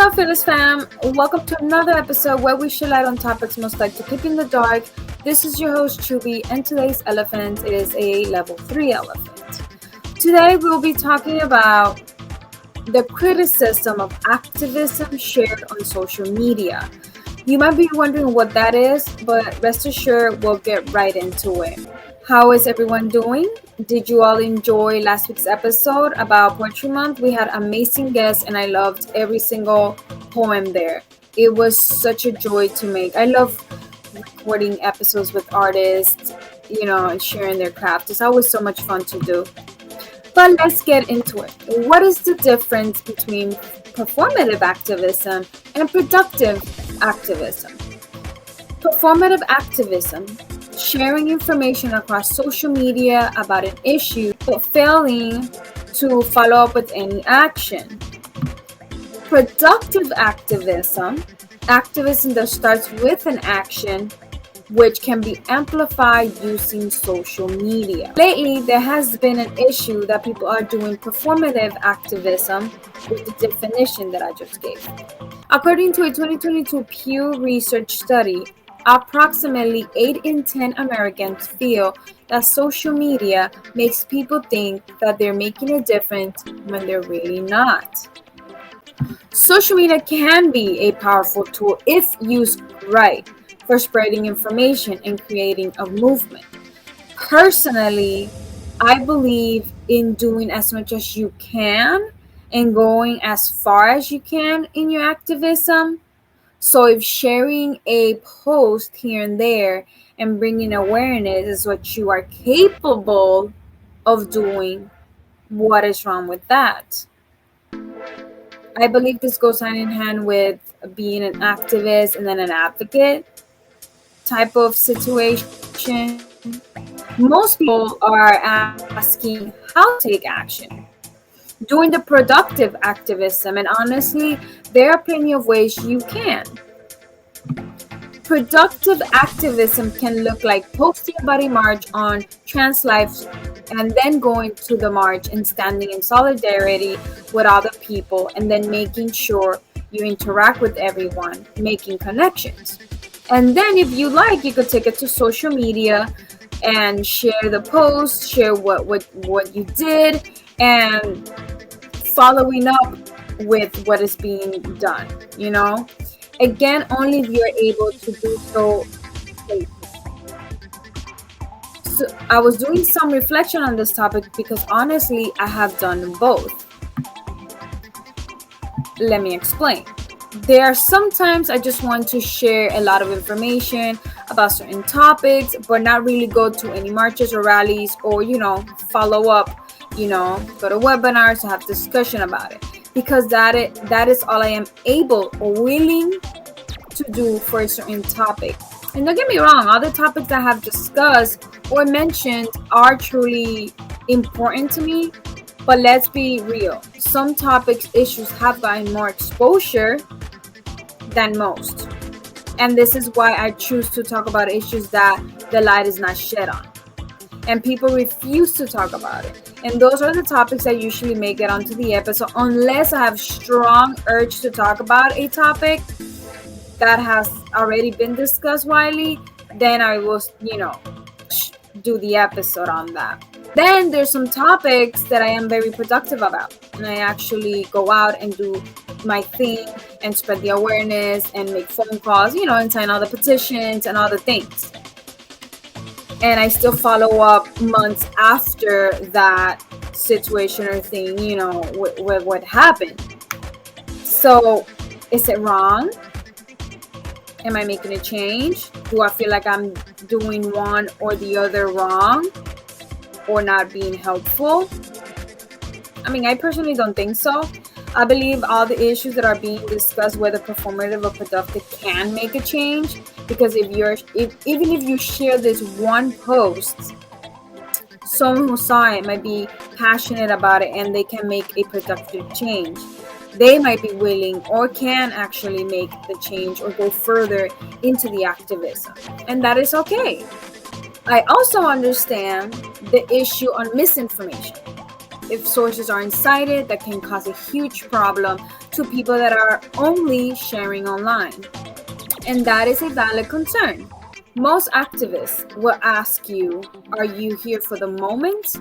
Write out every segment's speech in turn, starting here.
Hello, Phyllis fam. Welcome to another episode where we shed light on topics most like to keep in the dark. This is your host, Chubby, and today's elephant is a level 3 elephant. Today, we'll be talking about the criticism of activism shared on social media. You might be wondering what that is, but rest assured, we'll get right into it. How is everyone doing? Did you all enjoy last week's episode about Poetry Month? We had amazing guests and I loved every single poem there. It was such a joy to make. I love recording episodes with artists, and sharing their craft. It's always so much fun to do. But let's get into it. What is the difference between performative activism and productive activism? Performative activism, sharing information across social media about an issue but failing to follow up with any action. Productive activism that starts with an action which can be amplified using social media. Lately, there has been an issue that people are doing performative activism with the definition that I just gave. According to a 2022 Pew Research study, approximately 8 in 10 Americans feel that social media makes people think that they're making a difference when they're really not. Social media can be a powerful tool if used right for spreading information and creating a movement. Personally, I believe in doing as much as you can and going as far as you can in your activism. So if sharing a post here and there and bringing awareness is what you are capable of doing, what is wrong with that? I believe this goes hand in hand with being an activist and then an advocate type of situation. Most people are asking how to take action. Doing the productive activism, and honestly, there are plenty of ways you can. Productive activism can look like posting about a march on trans lives and then going to the march and standing in solidarity with other people and then making sure you interact with everyone, making connections. And then if you like, you could take it to social media and share the post, share what you did, and following up with what is being done, Again, only if you're able to do so safely. So I was doing some reflection on this topic because honestly, I have done both. Let me explain. There are sometimes I just want to share a lot of information about certain topics, but not really go to any marches or rallies or, follow up, go to webinars to have discussion about it. Because that is all I am able or willing to do for a certain topic. And don't get me wrong, other topics I have discussed or mentioned are truly important to me. But let's be real. Some topics, issues have gotten more exposure than most. And this is why I choose to talk about issues that the light is not shed on. And people refuse to talk about it. And those are the topics I usually make it onto the episode unless I have strong urge to talk about a topic that has already been discussed widely, then I will, do the episode on that. Then there's some topics that I am very productive about. And I actually go out and do my thing and spread the awareness and make phone calls, and sign all the petitions and all the things. And I still follow up months after that situation or thing, with what happened. So is it wrong? Am I making a change? Do I feel like I'm doing one or the other wrong or not being helpful? I personally don't think so. I believe all the issues that are being discussed, whether performative or productive, can make a change. Because even if you share this one post, someone who saw it might be passionate about it and they can make a productive change. They might be willing or can actually make the change or go further into the activism. And that is okay. I also understand the issue on misinformation. If sources are incited, that can cause a huge problem to people that are only sharing online. And that is a valid concern. Most activists will ask you, are you here for the moment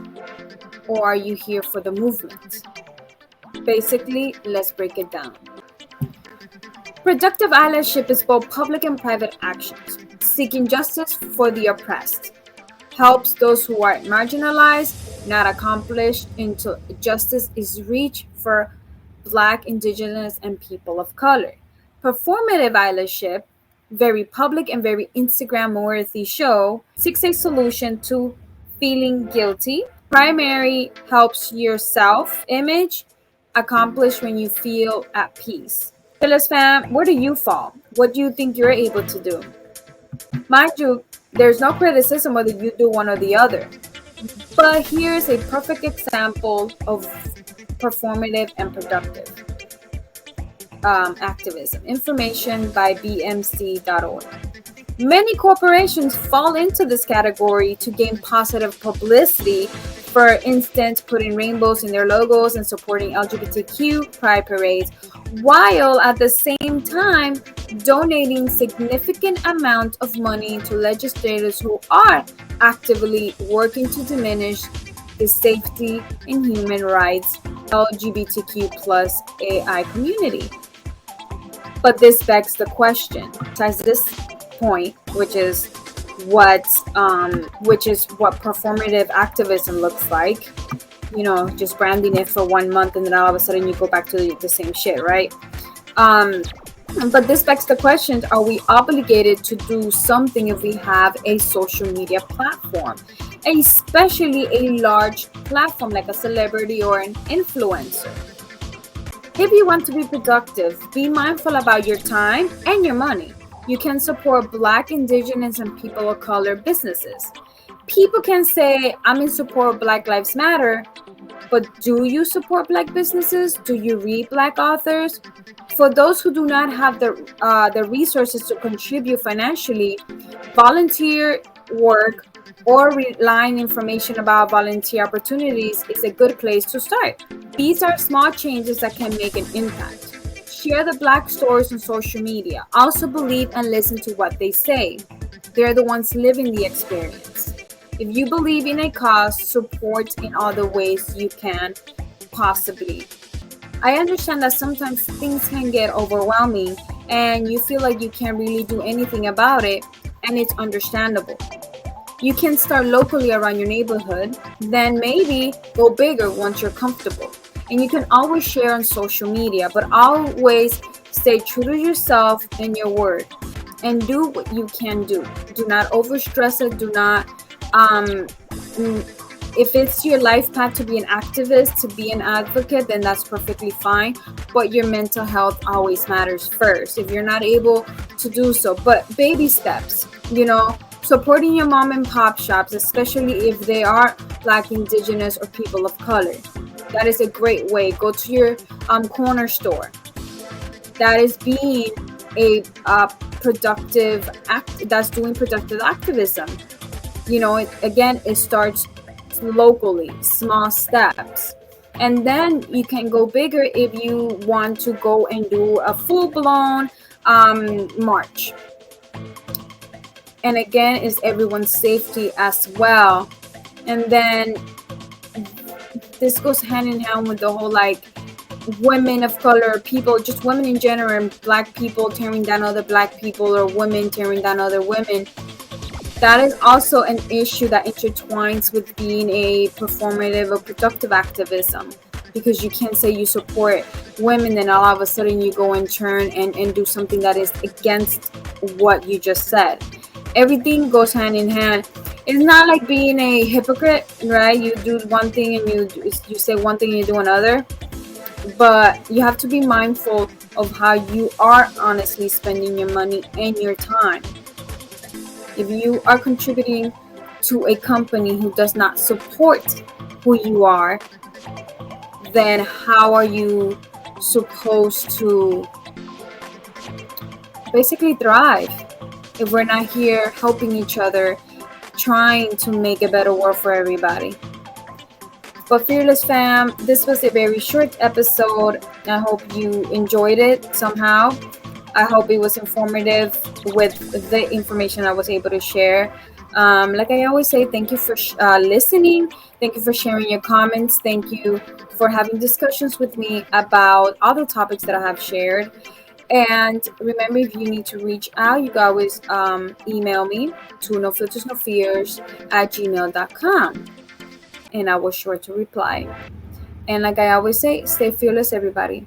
or are you here for the movement? Basically, let's break it down. Productive allyship is both public and private actions, seeking justice for the oppressed, helps those who are marginalized, not accomplished until justice is reached for Black, Indigenous, and people of color. Performative allyship, very public and very Instagram worthy show, seeks a solution to feeling guilty. Primary helps your self image accomplish when you feel at peace. Phyllis fam, where do you fall? What do you think you're able to do? Mind you, there's no criticism whether you do one or the other. But here's a perfect example of performative and productive activism. Information by bmc.org. Many corporations fall into this category to gain positive publicity. For instance, putting rainbows in their logos and supporting LGBTQ pride parades, while at the same time donating significant amount of money to legislators who are actively working to diminish the safety and human rights LGBTQ plus AI community. But this begs the question, at this point, which is what performative activism looks like. You know, just branding it for 1 month and then all of a sudden you go back to the same shit, right? But this begs the question, are we obligated to do something if we have a social media platform, especially a large platform like a celebrity or an influencer? If you want to be productive, be mindful about your time and your money. You can support Black, Indigenous, and people of color businesses. People can say, I'm in support of Black Lives Matter, but do you support Black businesses? Do you read Black authors? For those who do not have the resources to contribute financially, volunteer work or relying information about volunteer opportunities is a good place to start. These are small changes that can make an impact. Share the Black stories on social media. Also believe and listen to what they say. They're the ones living the experience. If you believe in a cause, support in all the ways you can possibly. I understand that sometimes things can get overwhelming and you feel like you can't really do anything about it, and it's understandable. You can start locally around your neighborhood, then maybe go bigger once you're comfortable. And you can always share on social media, but always stay true to yourself and your word and do what you can do. Do not overstress it. Do not, if it's your life path to be an activist, to be an advocate, then that's perfectly fine. But your mental health always matters first if you're not able to do so. But baby steps, supporting your mom and pop shops, especially if they are Black, Indigenous, or people of color. That is a great way. Go to your corner store. That is being a productive act. That's doing productive activism. It starts locally, small steps, and then you can go bigger if you want to go and do a full-blown march. And again, is everyone's safety as well. And then this goes hand in hand with the whole women of color, people, just women in general, and Black people tearing down other Black people, or women tearing down other women. That is also an issue that intertwines with being a performative or productive activism, because you can't say you support women then all of a sudden you go and turn and do something that is against what you just said. Everything goes hand in hand. It's not like being a hypocrite, right? You do one thing and you say one thing and you do another. But you have to be mindful of how you are honestly spending your money and your time. If you are contributing to a company who does not support who you are, then how are you supposed to basically thrive if we're not here helping each other, trying to make a better world for everybody? But Fearless fam, this was a very short episode. I hope you enjoyed it somehow. I hope it was informative with the information I was able to share. Like I always say, thank you for listening. Thank you for sharing your comments. Thank you for having discussions with me about other topics that I have shared. And remember, if you need to reach out, you can always email me to nofiltersnofears@gmail.com, and I will sure to reply. And like I always say, stay fearless, everybody.